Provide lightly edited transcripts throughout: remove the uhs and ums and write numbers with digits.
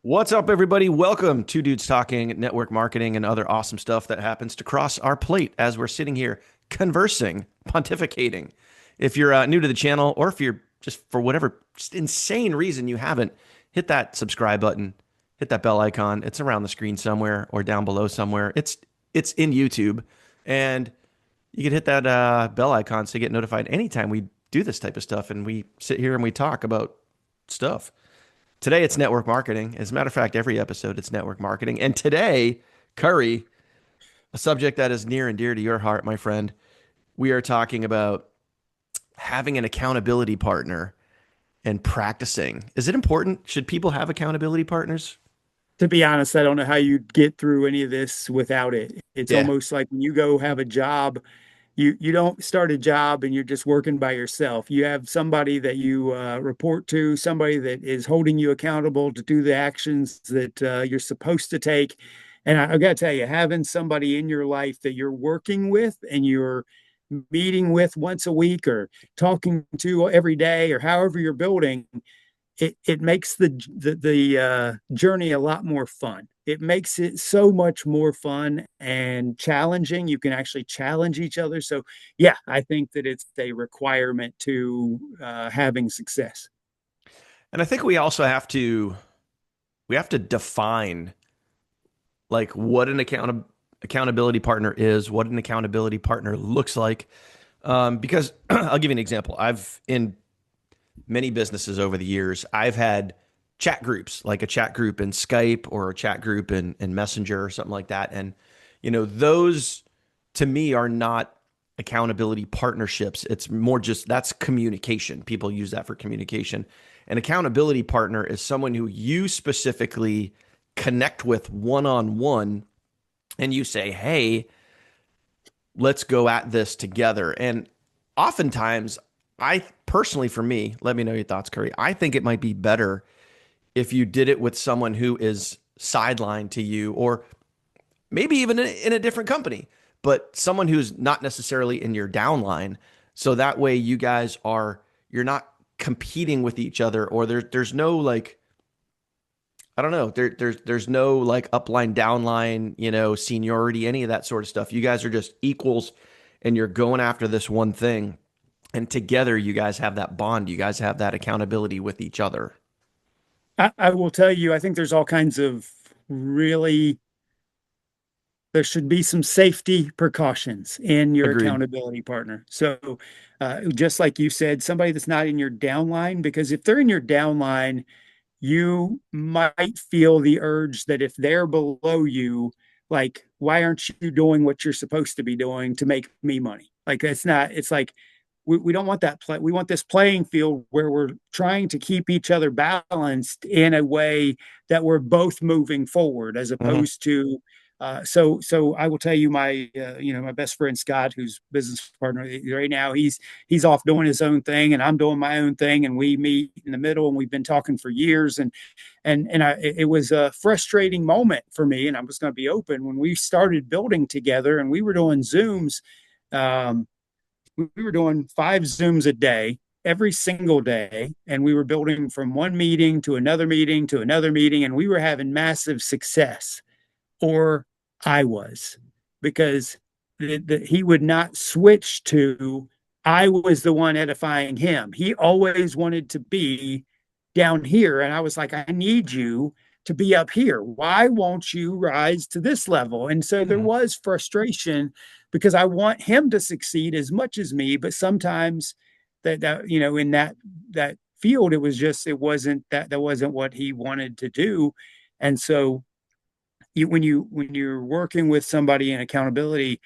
What's up, everybody? Welcome to Dudes Talking Network Marketing and other awesome stuff that happens to cross our plate as we're sitting here conversing, pontificating. If you're new to the channel, or if you're just for whatever just insane reason you haven't, hit that subscribe button, hit that bell icon. It's around the screen somewhere or down below somewhere. It's in YouTube, and you can hit that bell icon so you get notified anytime we do this type of stuff and we sit here and we talk about stuff. Today it's network marketing. As a matter of fact, every episode it's network marketing. And today, Curry, a subject that is near and dear to your heart, my friend, we are talking about having an accountability partner and practicing. Is it important? Should people have accountability partners? To be honest, I don't know how you get through any of this without it. It's Yeah. almost like when you go have a job, you don't start a job and you're just working by yourself. You have somebody that you report to, somebody that is holding you accountable to do the actions that you're supposed to take. And I got to tell you, having somebody in your life that you're working with and you're meeting with once a week or talking to every day or however you're building, it makes the journey a lot more fun. It makes it so much more fun and challenging. You can actually challenge each other. So yeah, I think that it's a requirement to having success. And I think we have to define like what an accountability partner is, what an accountability partner looks like. Because I'll give you an example. I've in many businesses over the years, I've had chat groups, like a chat group in Skype or a chat group in Messenger or something like that. And, those to me are not accountability partnerships. It's more just that's communication. People use that for communication. An accountability partner is someone who you specifically connect with one on one and you say, hey, let's go at this together. And oftentimes, I personally, for me, let me know your thoughts, Curry. I think it might be better if you did it with someone who is sidelined to you, or maybe even in a different company, but someone who's not necessarily in your downline. So that way, you're not competing with each other, or there's no like, I don't know. There's no like upline, downline, seniority, any of that sort of stuff. You guys are just equals and you're going after this one thing. And together you guys have that bond. You guys have that accountability with each other. I will tell you, I think there's all kinds of really, there should be some safety precautions in your Agreed. accountability partner. So, just like you said, somebody that's not in your downline, because if they're in your downline, you might feel the urge that if they're below you, like, why aren't you doing what you're supposed to be doing to make me money? Like, it's not, it's like, we don't want that play. We want this playing field where we're trying to keep each other balanced in a way that we're both moving forward as Hmm. opposed to so I will tell you my best friend Scott, who's business partner right now, he's off doing his own thing and I'm doing my own thing, and we meet in the middle and we've been talking for years, it was a frustrating moment for me, and I'm just going to be open when we started building together and we were doing Zooms. Um, we were doing 5 Zooms a day every single day, and we were building from one meeting to another meeting to another meeting, and we were having massive success, or I was, because he would not switch to, I was the one edifying him. He always wanted to be down here. And I was like, I need you to be up here. Why won't you rise to this level? And so there Hmm. was frustration because I want him to succeed as much as me, but sometimes in that field, it wasn't what he wanted to do. And so when you're working with somebody in accountability,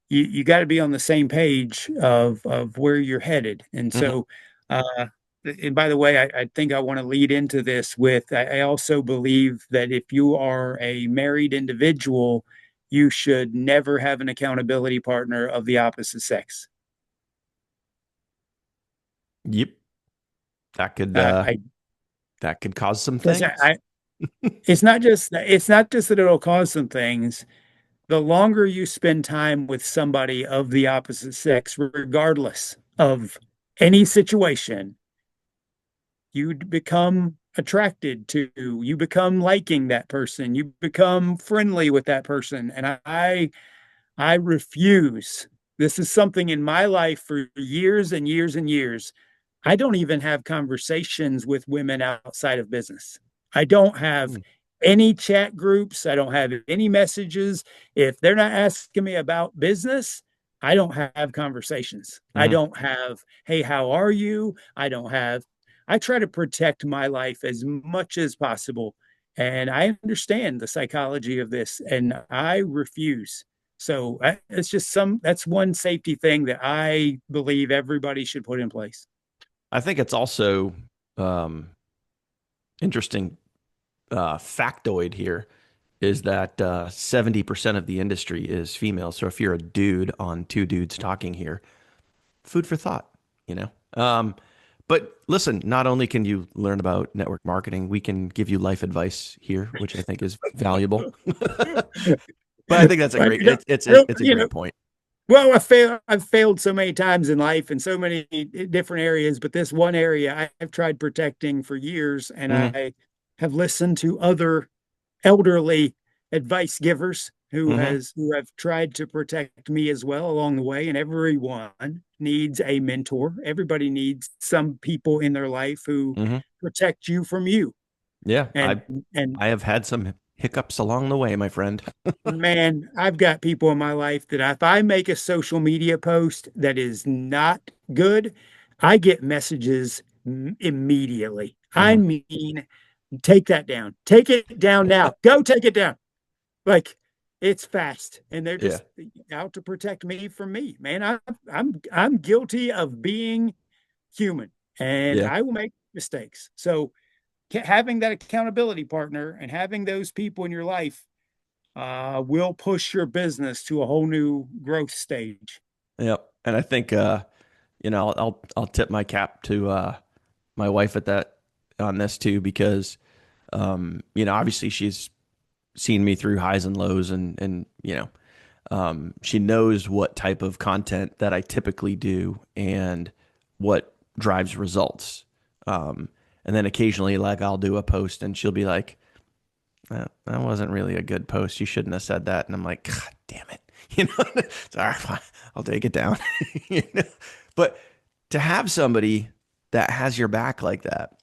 you got to be on the same page of where you're headed. And Hmm. so, and by the way, I think I want to lead into this with, I also believe that if you are a married individual, you should never have an accountability partner of the opposite sex. Yep. That could Uh, uh I that could cause some because things. it's not just that it'll cause some things. The longer you spend time with somebody of the opposite sex, regardless of any situation, you become attracted to, you become liking that person, you become friendly with that person. And I refuse. This is something in my life for years and years and years. I don't even have conversations with women outside of business. I don't have Mm. any chat groups. I don't have any messages. If they're not asking me about business, I don't have conversations. I Mhm. don't have, hey, how are you? I try to protect my life as much as possible. And I understand the psychology of this, and I refuse. So it's just that's one safety thing that I believe everybody should put in place. I think it's also um, interesting factoid here is that 70% of the industry is female. So if you're a dude on two dudes talking here, food for thought, you know? But listen, not only can you learn about network marketing, we can give you life advice here, which I think is valuable. But I think that's a But great, it's a you know, great point. well, I've failed so many times in life in so many different areas, but this one area I've tried protecting for years, and Hmm. I have listened to other elderly advice givers Hmm. who have tried to protect me as well along the way. And everyone needs a mentor. Everybody needs some people in their life who Hmm. protect you from you. Yeah, And and I have had some hiccups along the way, my friend. man, I've got people in my life that if I make a social media post that is not good, I get messages immediately. I Hmm. mean, take that down. Take it down now. Go take it down. Like it's fast, and they're Yeah, just out to protect me from me. Man, I'm guilty of being human, and yeah. I will make mistakes. So having that accountability partner and having those people in your life will push your business to a whole new growth stage. Yep. And I think I'll tip my cap to my wife at that on this too because obviously she's seen me through highs and lows and she knows what type of content that I typically do and what drives results. Um and then occasionally like I'll do a post and she'll be like, that wasn't really a good post. You shouldn't have said that. And I'm like, God damn it. Sorry, fine. I'll take it down. You know? But to have somebody that has your back like that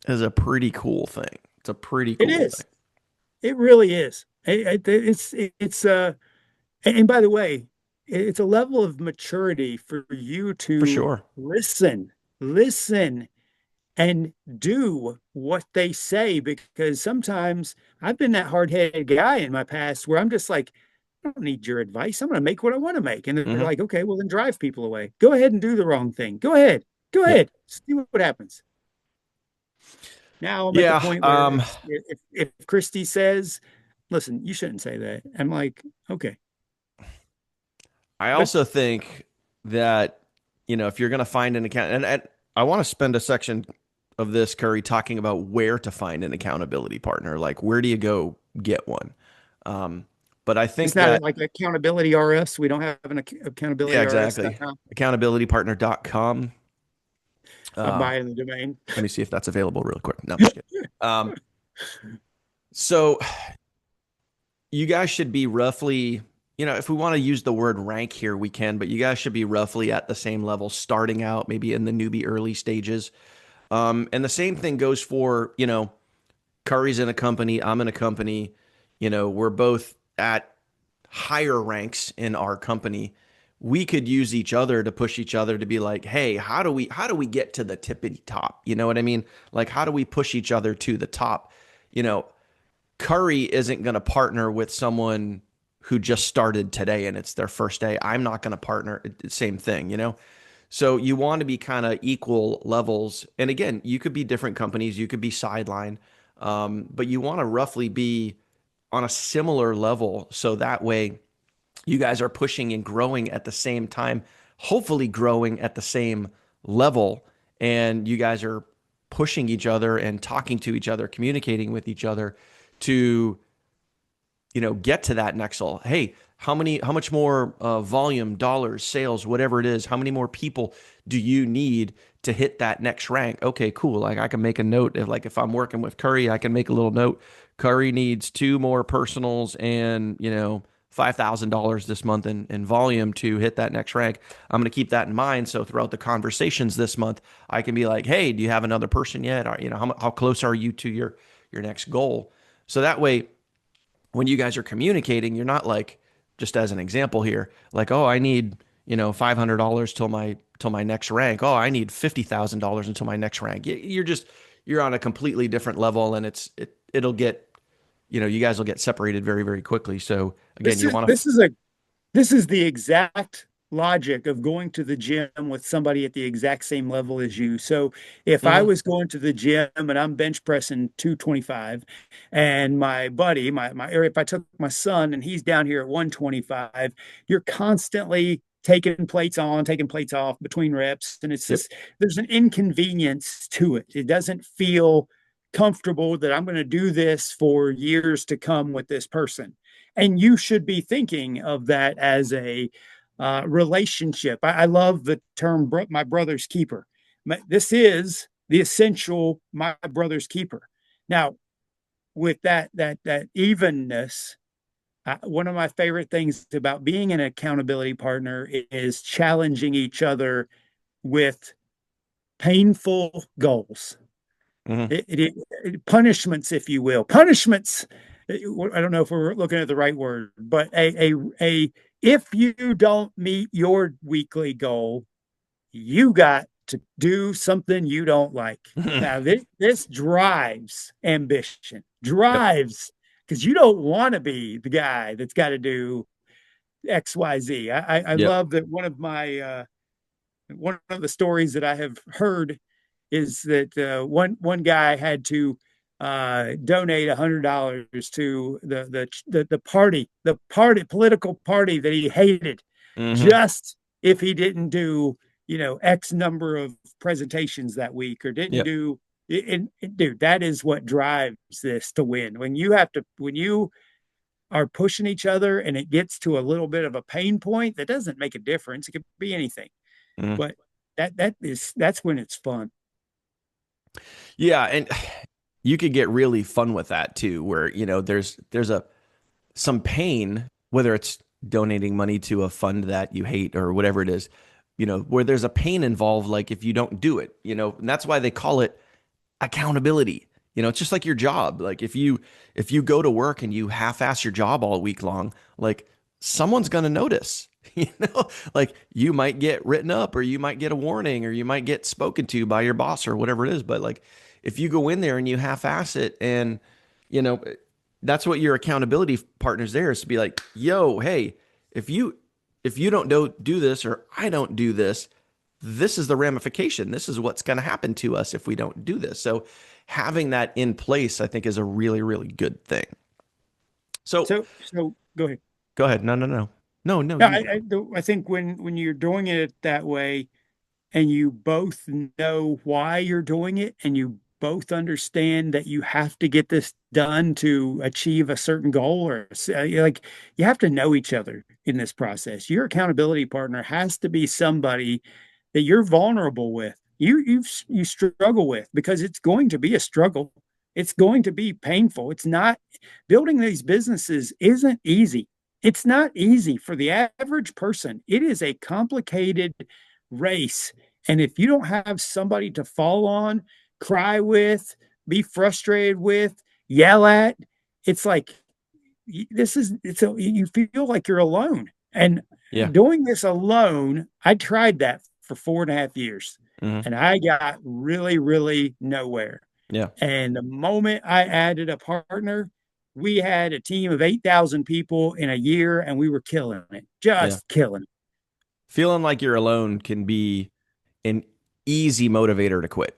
is a pretty cool thing. It's a pretty It cool thing. is. It really is. It's and by the way, it's a level of maturity for you For to sure. listen and do what they say, because sometimes I've been that hard-headed guy in my past where I'm just like, I don't need your advice. I'm going to make what I want to make. And they're Hmm. like, okay, well then drive people away. Go ahead and do the wrong thing. Go ahead. Go Yep. ahead. See what happens. Now I'm at the Yeah. point where if Christy says, listen, you shouldn't say that. I'm like, okay. I But also think that, if you're going to find an account, and I want to spend a section of this, Curry, talking about where to find an accountability partner. Like, where do you go get one? Um, but I it's think not that, like accountability RS. We don't have an yeah, accountability exactly. RS.com. Accountabilitypartner.com. I'm Uh, buying the domain. let me see if that's available real quick. No, I'm just kidding. Um, so you guys should be roughly, if we want to use the word rank here, we can, but you guys should be roughly at the same level starting out, maybe in the newbie early stages. And the same thing goes for, Curry's in a company, I'm in a company, we're both at higher ranks in our company. We could use each other to push each other to be like, hey, how do we get to the tippity top? You know what I mean? Like, how do we push each other to the top? You know, Curry isn't going to partner with someone who just started today and it's their first day. I'm not going to partner. Same thing. So you want to be kind of equal levels. And again, you could be different companies, you could be sideline, but you want to roughly be on a similar level. So that way you guys are pushing and growing at the same time, hopefully growing at the same level. And you guys are pushing each other and talking to each other, communicating with each other to get to that next level. Hey, how much more volume, dollars, sales, whatever it is, how many more people do you need to hit that next rank? Okay, cool. Like I can make a note of, like, if I'm working with Curry, I can make a little note. Curry needs two more personals and, $5,000 this month in volume to hit that next rank. I'm going to keep that in mind. So throughout the conversations this month, I can be like, hey, do you have another person yet? Or, how close are you to your next goal? So that way, when you guys are communicating, you're not like, just as an example here, like, oh, I need, $500 till my next rank. Oh, I need $50,000 until my next rank. You're on a completely different level, and it'll get, you guys will get separated very, very quickly. So again, This you is want to, this is a this is the exact logic of going to the gym with somebody at the exact same level as you. So if I mm-hmm, was going to the gym and I'm bench pressing 225 and my buddy, or if I took my son and he's down here at 125, you're constantly taking plates on, taking plates off between reps. And it's yep, just, there's an inconvenience to it. It doesn't feel comfortable that I'm going to do this for years to come with this person. And you should be thinking of that as a relationship. I love the term my brother's keeper. This is the essential my brother's keeper. Now, with that evenness, one of my favorite things about being an accountability partner is challenging each other with painful goals. mm-hmm, Punishments, if you will, punishments. I don't know if we're looking at the right word, but a if you don't meet your weekly goal, you got to do something you don't like. Now, this drives ambition, yep, drives because you don't want to be the guy that's got to do X, Y, Z. I yep, love that one of the stories that I have heard is that one guy had to donate $100 to the political party that he hated, mm-hmm, just if he didn't do X number of presentations that week or didn't yep, do. Dude, that is what drives this to win. When you are pushing each other and it gets to a little bit of a pain point, that doesn't make a difference. It could be anything, mm-hmm. but that's when it's fun. Yeah, and you could get really fun with that too, where there's a some pain, whether it's donating money to a fund that you hate or whatever it is, where there's a pain involved, like if you don't do it, and that's why they call it accountability. It's just like your job. Like if you go to work and you half-ass your job all week long, like someone's going to notice. Like you might get written up, or you might get a warning, or you might get spoken to by your boss or whatever it is. But like if you go in there and you half-ass it, and you know that's what your accountability partners there is to be like, yo, hey, if you don't do this, or I don't do this, this is the ramification. This is what's going to happen to us if we don't do this. So having that in place, I think, is a really, really good thing. So So go ahead. go ahead. No, no, no, no, no. No, You go. I think when you're doing it that way and you both know why you're doing it and you both understand that you have to get this done to achieve a certain goal like you have to know each other in this process. Your accountability partner has to be somebody that you're vulnerable with. You struggle with because it's going to be a struggle. It's going to be painful. It's not building these businesses isn't easy. It's not easy for the average person. It is a complicated race. And if you don't have somebody to fall on, cry with, be frustrated with, yell at, it's like you feel like you're alone. And Yeah. doing this alone, I tried that for 4.5 years Hmm. and I got really, really nowhere. Yeah. And the moment I added a partner, we had a team of 8,000 people in a year and we were killing it, Yeah. just killing it. Feeling like you're alone can be an easy motivator to quit.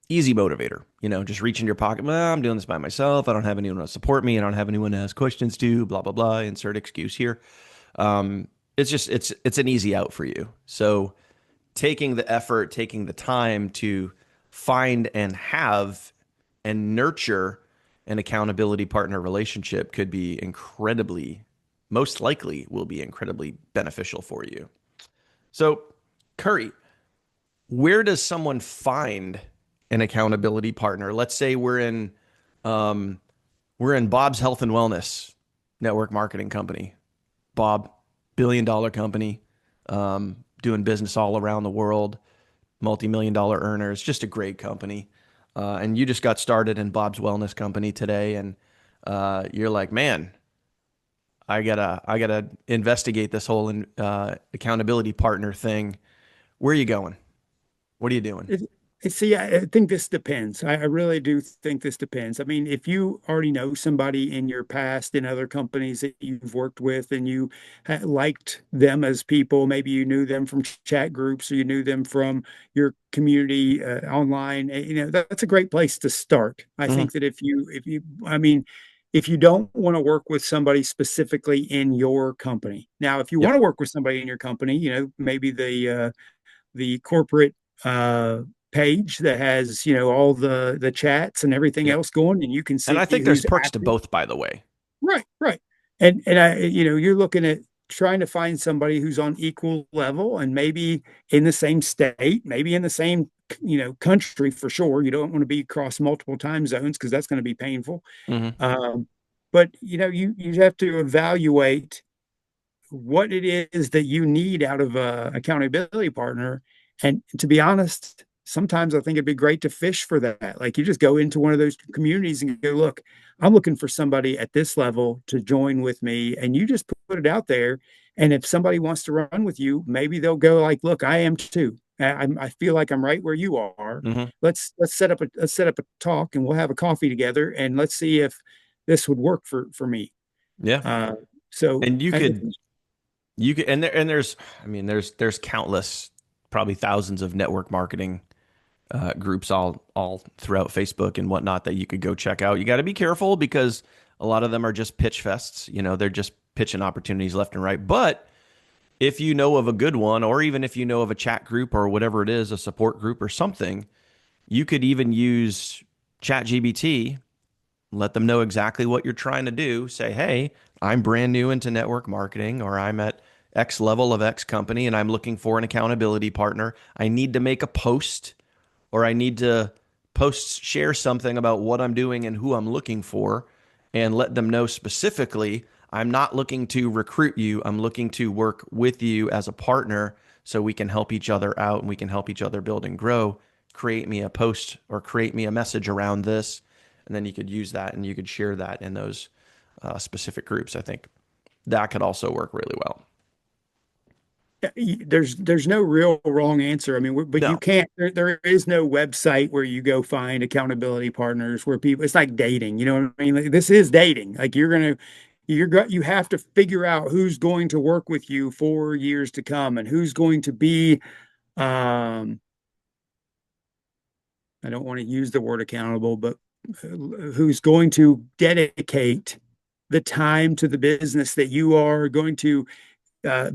Easy motivator, just reach in your pocket. Well, I'm doing this by myself. I don't have anyone to support me. I don't have anyone to ask questions to, blah, blah, blah. Insert excuse here. It's an easy out for you. So taking the effort, taking the time to find and have and nurture an accountability partner relationship could be incredibly most likely will be incredibly beneficial for you. So, Curry, where does someone find an accountability partner? Let's say um, we're in Bob's Health and Wellness network marketing company. Bob, $1 billion company, doing business all around the world, multi-million-dollar earners, just a great company. And you just got started in Bob's Wellness company today, and you're like, man, I gotta investigate this whole accountability partner thing. Where are you going? What are you doing? It, See, I think this depends. I really do think this depends. I mean, if you already know somebody in your past in other companies that you've worked with and you liked them as people, maybe you knew them from chat groups or you knew them from your community online, that's a great place to start. I Hmm. think that I mean, if you don't want to work with somebody specifically in your company, now, if you Yep. want to work with somebody in your company, maybe the corporate uh, page that has all the chats and everything Yep. else going, and you can And see I think there's who's perks to active. both, by the way. Right, right. And you're looking at trying to find somebody who's on equal level and maybe in the same state, maybe in the same country for sure. You don't want to be across multiple time zones because that's going to be painful. Hmm. Um, but you have to evaluate what it is that you need out of a accountability partner. And to be honest, sometimes I think it'd be great to fish for that. Like you just go into one of those communities and go, look, I'm looking for somebody at this level to join with me. And you just put it out there. And if somebody wants to run with you, maybe they'll go like, look, I am too. I feel like I'm right where you are. Hmm. Let's set up a talk and we'll have a coffee together and let's see if this would work for me. Yeah. Uh, so And I, you could, there's, I mean, there's countless, probably thousands of network marketing groups all throughout Facebook and whatnot that you could go check out. You got to be careful because a lot of them are just pitch fests. They're just pitching opportunities left and right. But if you know of a good one, or even if you know of a chat group or whatever it is, a support group or something, you could even use ChatGPT, let them know exactly what you're trying to do. Say, hey, I'm brand new into network marketing, or I'm at X level of X company and I'm looking for an accountability partner. I need to make a post, or I need to share something about what I'm doing and who I'm looking for, and let them know specifically I'm not looking to recruit you. I'm looking to work with you as a partner so we can help each other out and we can help each other build and grow. Create me a post or create me a message around this. And then you could use that and you could share that in those specific groups. I think that could also work really well. there's no real wrong answer. I mean, but you No. can't. There is no website where you go find accountability partners where people. It's like dating. You know what I mean? Like, this is dating. Like you have to figure out who's going to work with you for years to come and who's going to be. Um, I don't want to use the word accountable, but who's going to dedicate the time to the business that you are going to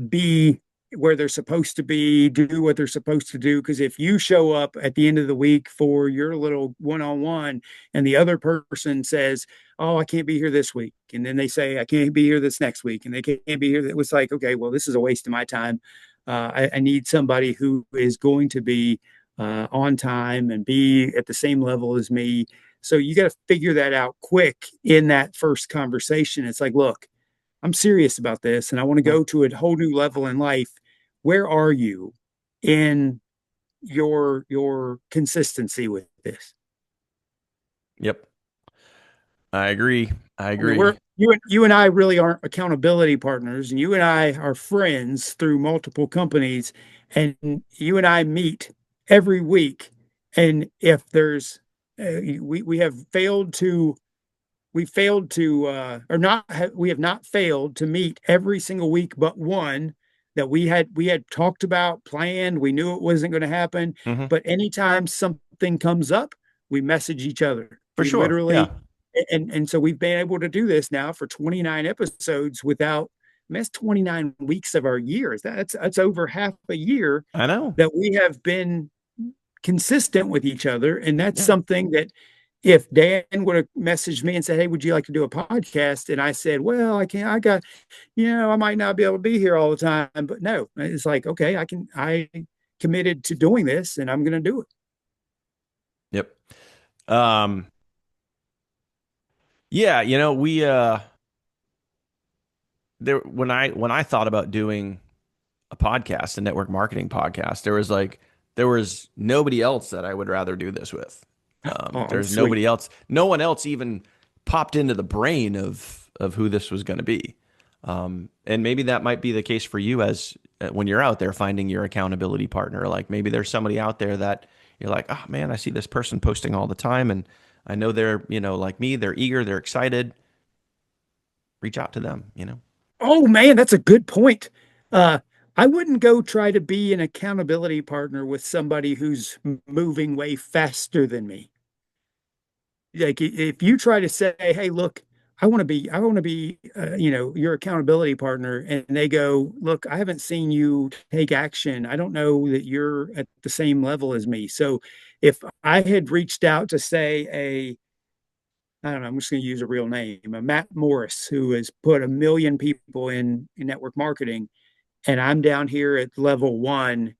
be where they're supposed to be, do what they're supposed to do. Because if you show up at the end of the week for your little one-on-one and the other person says, oh, I can't be here this week. And then they say, I can't be here this next week. And they can't be here. It was like, okay, well, this is a waste of my time. I need somebody who is going to be on time and be at the same level as me. So you got to figure that out quick in that first conversation. It's like, look, I'm serious about this and I want to Mhm. go to a whole new level in life. Where are you in your consistency with this? Yep. I agree. I I mean, agree. you and I really aren't accountability partners, and you and I are friends through multiple companies, and you and I meet every week. And if there's we have failed to or not we have not failed to meet every single week but one that we had talked about, planned, we knew it wasn't going to happen, Hmm. but anytime something comes up, we message each other. For We sure. literally Yeah. and so we've been able to do this now for 29 episodes without. I mean, that's 29 weeks of our years. That's over half a year I know. that we have been consistent with each other, and that's Yeah. something that if Dan would have messaged me and said, "Hey, would you like to do a podcast?" and I said, "Well, I can't. I got, I might not be able to be here all the time." But no, it's like, okay, I can. I committed to doing this, and I'm going to do it. Yep. Um, yeah, we there when I thought about doing a podcast, a network marketing podcast, there was nobody else that I would rather do this with. Oh, There's sweet. nobody else. No one else even popped into the brain of who this was going to be. And maybe that might be the case for you as when you're out there finding your accountability partner. Like maybe there's somebody out there that you're like, oh man, I see this person posting all the time, and I know they're like me. They're eager. They're excited. Reach out to them. Oh man, that's a good point. Uh, I wouldn't go try to be an accountability partner with somebody who's moving way faster than me. Like if you try to say, "Hey, look, I want to be, your accountability partner," and they go, "Look, I haven't seen you take action. I don't know that you're at the same level as me." So if I had reached out to say I don't know, I'm just going to use a real name, a Matt Morris, who has put a million people in network marketing, and I'm down here at level one,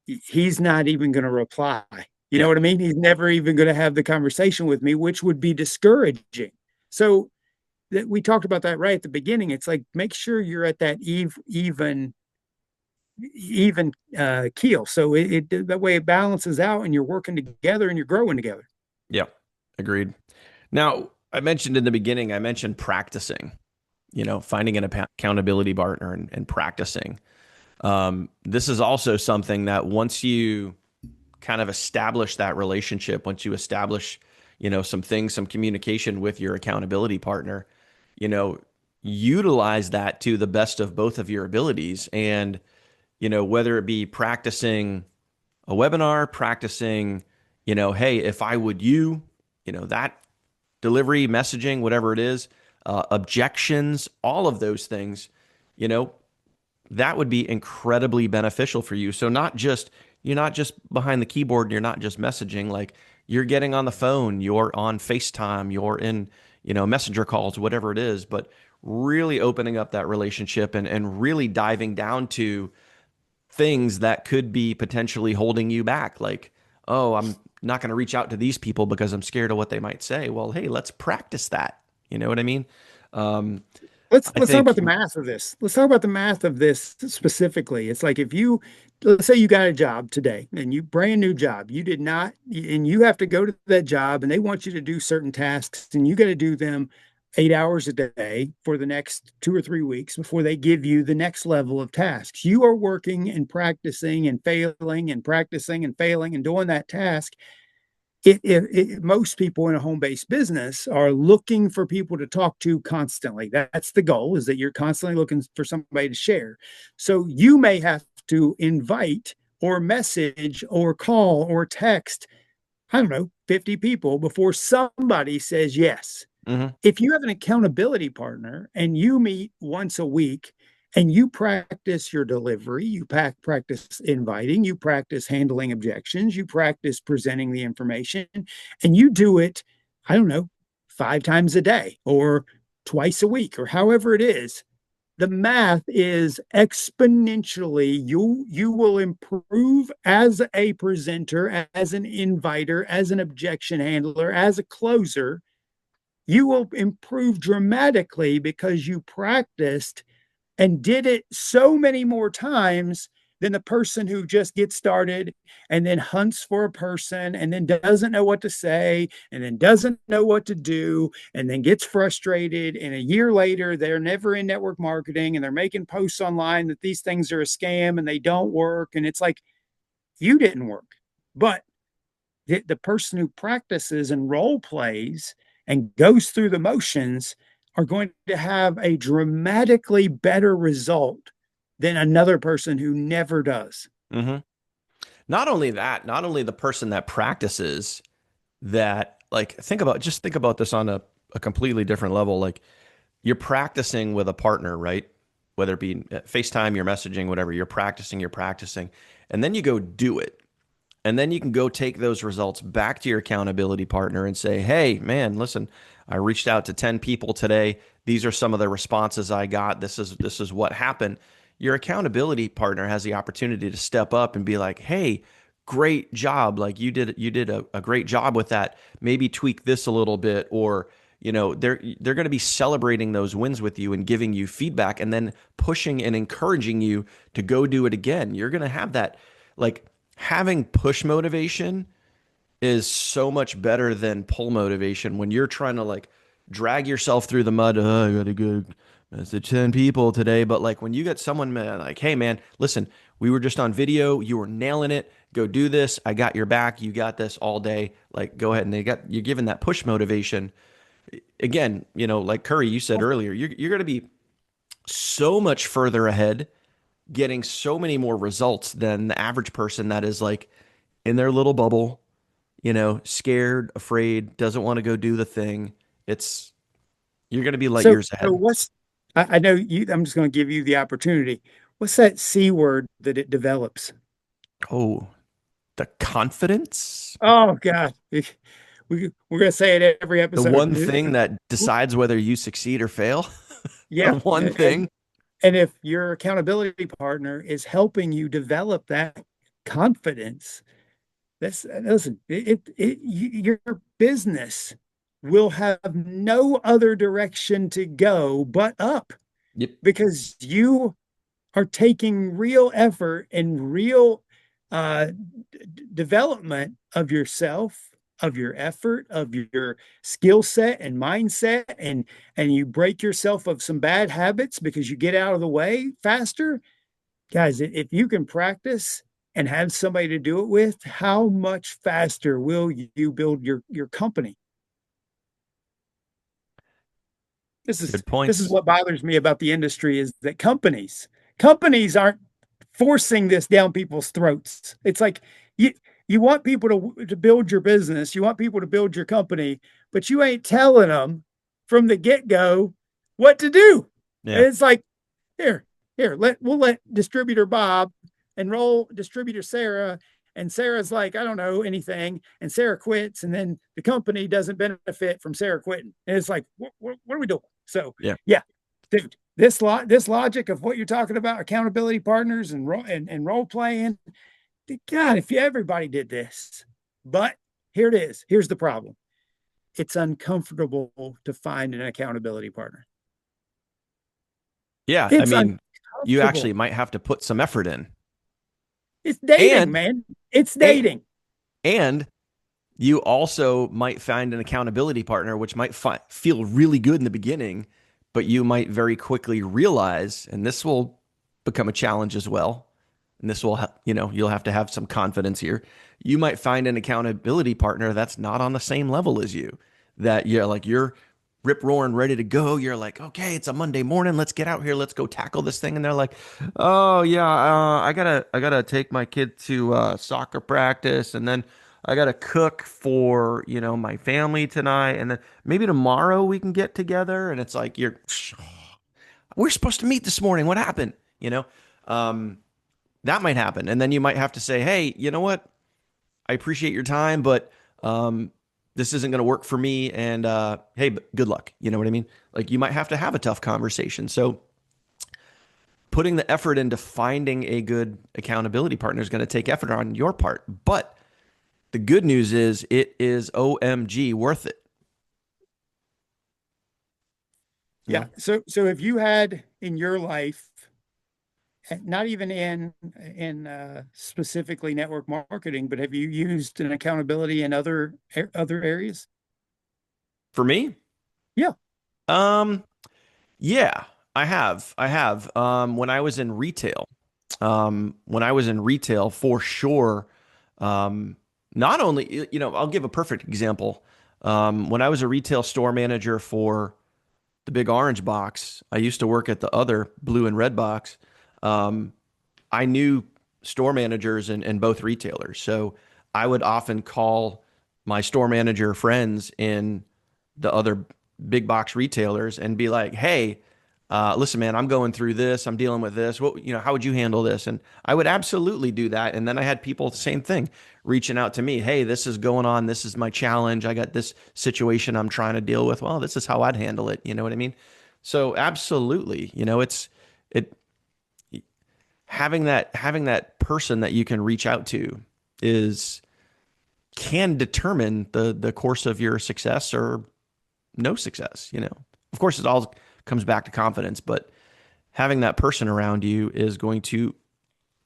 he's not even going to reply. You know Yeah. what I mean? He's never even going to have the conversation with me, which would be discouraging. So that we talked about that right at the beginning. It's like make sure you're at that even keel. So that way it balances out, and you're working together and you're growing together. Yeah. Agreed. Now, I mentioned in the beginning, I mentioned practicing, finding an accountability partner and practicing. This is also something that once you kind of establish that relationship, once you establish, some things, some communication with your accountability partner, you know, utilize that to the best of both of your abilities. And, whether it be practicing a webinar, practicing, hey, if I would that delivery, messaging, whatever it is, objections, all of those things, you know, that would be incredibly beneficial for you. So you're not just behind the keyboard and you're not just messaging, like you're getting on the phone, you're on FaceTime, you're in, messenger calls, whatever it is, but really opening up that relationship and really diving down to things that could be potentially holding you back. Like, oh, I'm not going to reach out to these people because I'm scared of what they might say. Well, hey, let's practice that. You know what I mean? Um, I Let's talk about think, the math of this. Let's talk about the math of this specifically. It's like if you let's say you got a job today and you brand new job, you did not and you have to go to that job and they want you to do certain tasks and you got to do them 8 hours a day for the next 2 or 3 weeks before they give you the next level of tasks. You are working and practicing and failing and practicing and failing and doing that task most people in a home-based business are looking for people to talk to constantly. That's the goal, is that you're constantly looking for somebody to share. So you may have to invite or message or call or text, I don't know, 50 people before somebody says yes. mhm, If you have an accountability partner and you meet once a week and you practice your delivery, you practice inviting, you practice handling objections, you practice presenting the information, and you do it, I don't know, 5 times a day or twice a week or however it is, the math is exponentially you will improve as a presenter, as an inviter, as an objection handler, as a closer. You will improve dramatically because you practiced and did it so many more times than the person who just gets started and then hunts for a person and then doesn't know what to say and then doesn't know what to do and then gets frustrated. And a year later, they're never in network marketing and they're making posts online that these things are a scam and they don't work. And it's like, you didn't work. But the person who practices and role plays and goes through the motions are going to have a dramatically better result than another person who never does. mhm. Not only that, not only the person that practices that, like, think about this on a completely different level. Like, you're practicing with a partner, right? Whether it be FaceTime, you're messaging, whatever, you're practicing, and then you go do it. And then you can go take those results back to your accountability partner and say, hey, man, listen, I reached out to 10 people today. These are some of the responses I got. This is what happened. Your accountability partner has the opportunity to step up and be like, hey, great job. Like you did a great job with that. Maybe tweak this a little bit, or they're going to be celebrating those wins with you and giving you feedback and then pushing and encouraging you to go do it again. You're going to have that, like, having push motivation is so much better than pull motivation when you're trying to like drag yourself through the mud. Oh, I got a good message 10 people today. But like when you get someone like, hey man, listen, we were just on video, you were nailing it. Go do this. I got your back. You got this all day. Like go ahead. And you're given that push motivation. Again, like Curry, you said earlier, you're going to be so much further ahead, getting so many more results than the average person that is like in their little bubble, scared, afraid, doesn't want to go do the thing. It's You're going to be light So, years so ahead. what's, I know you, I'm just going to give you the opportunity. What's that C word that it develops? Oh, the confidence, Oh God, we're going to say it every the episode. one thing that decides whether you succeed or fail. The Yeah. one thing. And if your accountability partner is helping you develop that confidence, that's listen, your business will have no other direction to go but up Yep. because you are taking real effort and real uh, development of yourself, of your effort, of your skill set and mindset, and you break yourself of some bad habits because you get out of the way faster. Guys, if you can practice and have somebody to do it with, how much faster will you build your company? This is Good this is points. what bothers me about the industry is that companies aren't forcing this down people's throats. It's like you want people to build your business, you want people to build your company, but you ain't telling them from the get-go what to do. And Yeah. it's like, here, we'll let distributor Bob enroll distributor Sarah. And Sarah's like, I don't know anything. And Sarah quits. And then the company doesn't benefit from Sarah quitting. And it's like, what are we doing? So, Yeah. yeah, dude, this logic of what you're talking about, accountability partners and role playing, God, if everybody did this, but here it is. Here's the problem. It's uncomfortable to find an accountability partner. Yeah. I It's mean, you uncomfortable. actually might have to put some effort in. It's dating, And, man. It's and, dating. and you also might find an accountability partner, which might feel really good in the beginning, but you might very quickly realize, and this will become a challenge as well. And this will, you'll have to have some confidence here. You might find an accountability partner that's not on the same level as you, that you're rip roaring ready to go. You're like, okay, it's a Monday morning. Let's get out here. Let's go tackle this thing. And they're like, oh yeah, I gotta take my kid to soccer practice, and then I gotta cook for my family tonight, and then maybe tomorrow we can get together. And it's like we're supposed to meet this morning. What happened? Um, that might happen, and then you might have to say, hey, you know what? I appreciate your time, but this isn't going to work for me. And hey, good luck. You know what I mean? Like you might have to have a tough conversation. So putting the effort into finding a good accountability partner is going to take effort on your part. But the good news is it is OMG worth it. You Yeah. know, So if you had in your life, not even in specifically network marketing, but have you used an accountability in other areas? for me, Yeah. um, yeah, I have. I have. When I was in retail, for sure. Um, Not only, I'll give a perfect example. When I was a retail store manager for the big orange box, I used to work at the other blue and red box. Um, I knew store managers in both retailers. So I would often call my store manager friends in the other big box retailers and be like, hey, listen, man, I'm going through this. I'm dealing with this. What, how would you handle this? And I would absolutely do that. And then I had people, same thing, reaching out to me. Hey, this is going on. This is my challenge. I got this situation I'm trying to deal with. Well, this is how I'd handle it. You know what I mean? So absolutely, it having that person that you can reach out to is can determine the course of your success or no success. Of course, it all comes back to confidence, but having that person around you is going to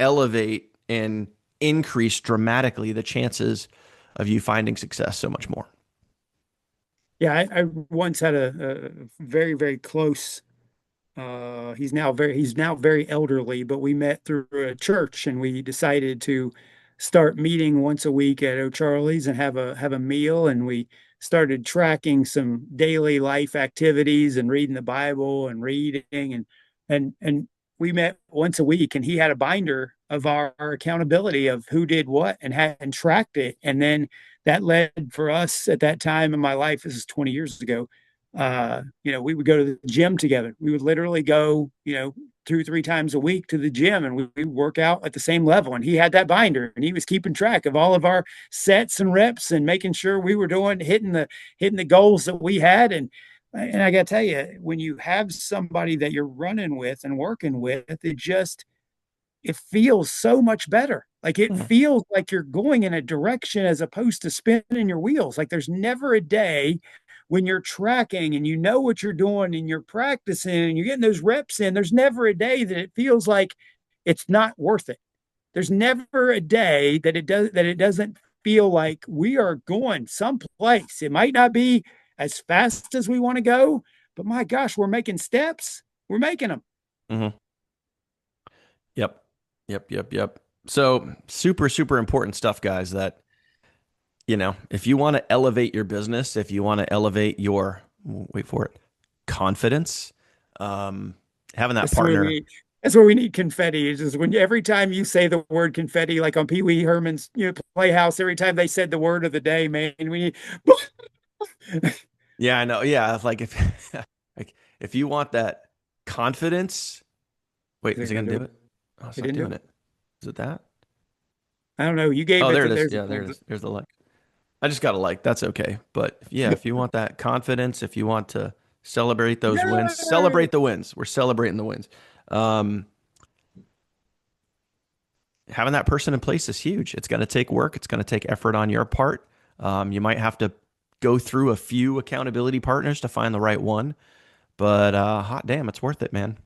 elevate and increase dramatically the chances of you finding success so much more. Yeah, I once had a very, very close he's now very elderly, but we met through a church and we decided to start meeting once a week at O'Charlie's and have a meal, and we started tracking some daily life activities and reading the Bible and reading, and we met once a week, and he had a binder of our accountability of who did what and had and tracked it. And then that led for us at that time in my life, this is 20 years ago, we would go to the gym together. We would literally go, 2 or 3 times a week to the gym, and we work out at the same level. And he had that binder, and he was keeping track of all of our sets and reps and making sure we were hitting the goals that we had. And I got to tell you, when you have somebody that you're running with and working with, it feels so much better. Like it Mhm. feels like you're going in a direction as opposed to spinning your wheels. Like there's never a day when you're tracking and you know what you're doing and you're practicing and you're getting those reps in. There's never a day that it feels like it's not worth it. There's never a day that it doesn't feel like we are going someplace. It might not be as fast as we want to go, but my gosh, we're making steps. We're making them. Mhm. Yep. Yep. Yep. Yep. So super, super important stuff, guys, that, if you want to elevate your business, if you want to elevate your, wait for it, confidence, um, having that That's where partner. we that's where we need confetti. It's just when every time you say the word confetti, like on Pee Wee Herman's Playhouse, every time they said the word of the day, man, we need Yeah, I know. Yeah. Like if, if you want that confidence, wait, Is is it it gonna going to do do it? it? Oh, it's It not didn't do doing it. it. Is it that? I don't know. You gave Oh, it there to it is. there's Yeah, there it is. There's the like. I just got a like. That's okay. But yeah, if you want that confidence, if you want to celebrate those wins, Yay! celebrate the wins. We're celebrating the wins. Um, Having that person in place is huge. It's going to take work. It's going to take effort on your part. You might have to go through a few accountability partners to find the right one. But hot damn, it's worth it, man.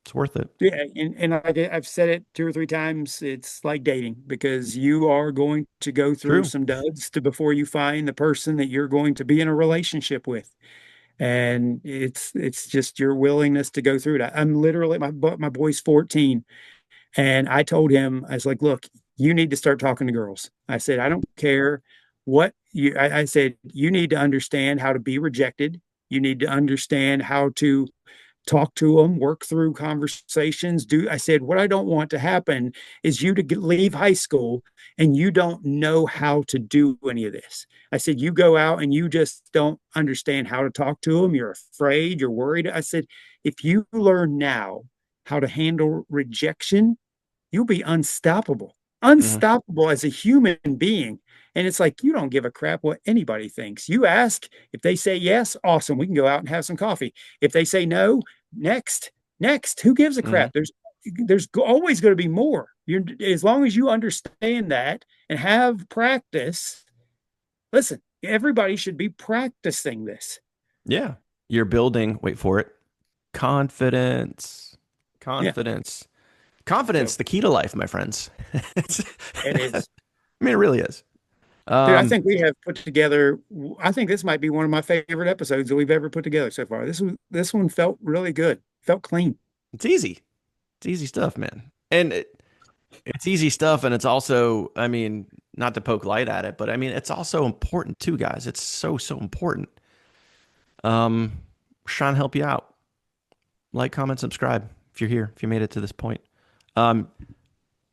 It's worth it. Yeah, and I've said it 2 or 3 times. It's like dating because you are going to go through True. some duds before you find the person that you're going to be in a relationship with. And it's just your willingness to go through that. I'm literally my boy's 14, and I told him, I was like, look, you need to start talking to girls. I said, I don't care I said, you need to understand how to be rejected. You need to understand how to talk to them, work through conversations. I said, what I don't want to happen is you to leave high school and you don't know how to do any of this. I said, you go out and you just don't understand how to talk to them. You're afraid, you're worried. I said, if you learn now how to handle rejection, you'll be unstoppable, Hmm. unstoppable as a human being. And it's like, you don't give a crap what anybody thinks. You ask, if they say yes, awesome. We can go out and have some coffee. If they say no, next, who gives a Hmm. crap? There's always going to be more. As long as you understand that and have practice. Listen, everybody should be practicing this. Yeah. You're building, wait for it, confidence. Yeah. Confidence. Confidence, So the key to life, my friends. it I is. mean, it really is. Dude, I Um, think we have put together. I think this might be one of my favorite episodes that we've ever put together so far. This one felt really good. Felt clean. it's easy. It's easy stuff, man. And it's easy stuff. And it's also, I mean, not to poke light at it, but I mean, it's also important too, guys. It's so, so important. Um, Sean, help you out. Like, comment, subscribe if you're here, if you made it to this point. Um,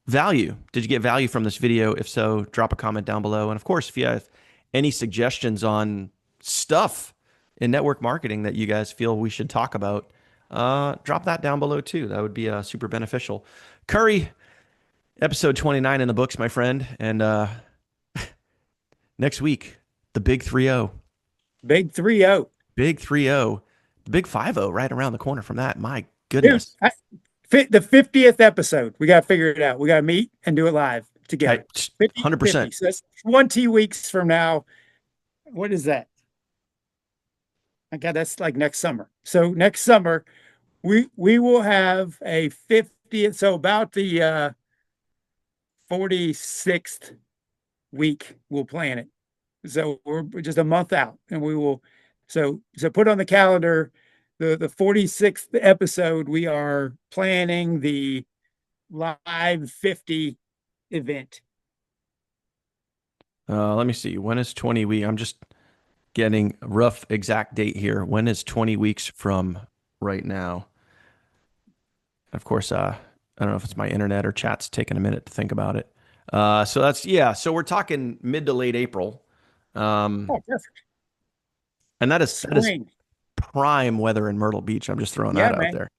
Value. Did you get value from this video? If so, drop a comment down below. And of course, if you have any suggestions on stuff in network marketing that you guys feel we should talk about, drop that down below too. That would be super beneficial. Curry, episode 29 in the books, my friend. And next week, the big 3-0. Big 3-0. Big 3-0. The big 5-0 right around the corner from that. My Dude, goodness. the 50th episode. We got to figure it out. We got to meet and do it live together. 50, 100%. So that's 20 weeks from now. What is that? I got that's like next summer. So next summer, we will have a 50th. So about the 46th week, we'll plan it. So we're just a month out, and we will. So put on the calendar the 46th episode. We are planning the live 50 event. Let me see. When is 20 weeks? I'm just getting a rough exact date here. When is 20 weeks from right now? Of course, I don't know if it's my internet or chat's taking a minute to think about it. So that's, yeah. So we're talking mid to late April. Oh, perfect. And that is Spring. prime weather in Myrtle Beach. I'm just throwing Yeah, that out man. there.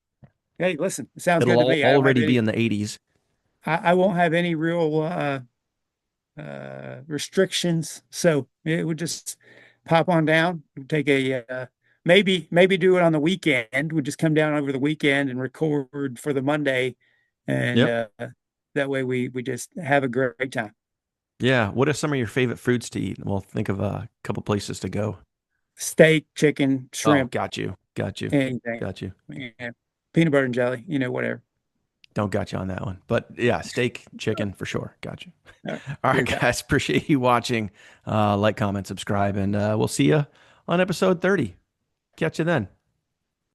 Hey, listen, it sounds It'll good to me. I don't have already be any. in the 80s. I won't have any real restrictions, so it would just pop on down. Take a maybe do it on the weekend. We'd just come down over the weekend and record for the Monday, and Yep. that way we just have a great time. Yeah. What are some of your favorite foods to eat? We'll think of a couple places to go. Steak, chicken, Oh, shrimp, got you. Got you. anything. Got you. Yeah. Peanut butter and jelly, whatever. Don't got you on that one. But yeah, steak, chicken for sure. Got you. All right. All right, Good time. guys. Appreciate you watching. Like, comment, subscribe, and we'll see you on episode 30. Catch you then.